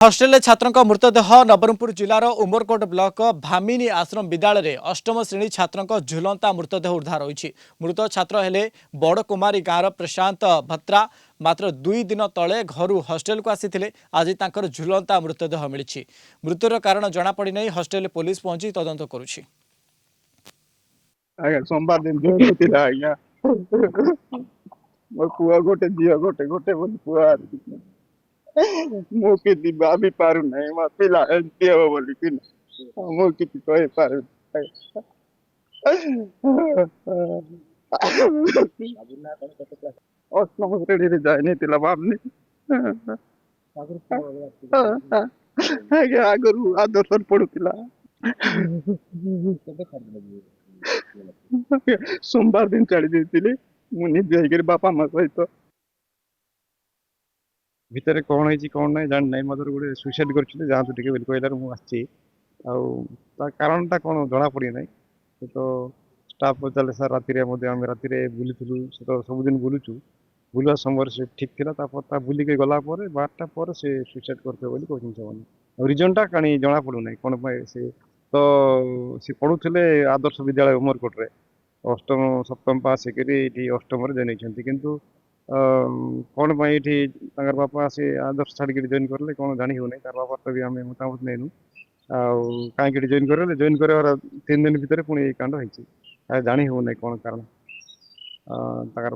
Hostel छात्रों मृतदेह Nabarangpur जिलार Umarkot block भामिनी आश्रम विद्यालय में अष्टम श्रेणी छात्रों झुलंता मृतदेह उद्धार होती। मृत छात्र हेले बड़कुमारी गाँव प्रशांत भत्रा। मात्र 2 दिन तले घर हस्टेल को आसी आज तांकर झुलंता मृतदेह मिली। मृत्युर कारण जनापड़ी नहीं हस्टेल पुलिस पहुंची तदंत करुछि। आज्ञा सोमवार दिन जॉइन होता आज्ञा मो पुआ गोटे झील गोटे गोटे बोली पुआ मो कि भाभी पारू ना मो पिला एमती हे बोली कि मो कि कहे पारू अष्टम श्रेणी जाए भावनी आज्ञा आगु आदर्श पढ़ुला सोमवार दिन छाड़ी देती मुझे बापा माँ सहित भितर कौन है कौन ना जान ना मतलब गोटे सुइसाइड कर जातु टे कहला मुझे कारणटा कौन जना पड़ी ना तो स्टाफ पचारे सर राति आम राति बुलूँ तो सबुदिन बुलूचु बुलवा समय से ठीक था बुलिक गलापर 12टा पर से सुइसाइड करते कहते रिजनटा कहीं जना पड़ूना कौन से तो सी पढ़ुले आदर्श विद्यालय उमरकोटे अष्टम सप्तम पास होकर अष्टम जॉइन होती किंतु कौन ये बापा से आदर्श छाड़ी जॉइन करें कौन जानी हो तार बापा भी आम मतामत नहींनु कहीं जॉइन कर जॉइन कर 3 दिन भितर पुणी कांड हो जानी हो ना कौन कारण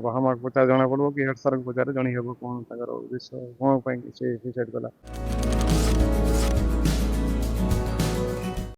बापा माँ पचार जना पड़ो कि हेड सार को पचारे जानी हे कौन उद्देश्य कौन से सुइसाइड कला।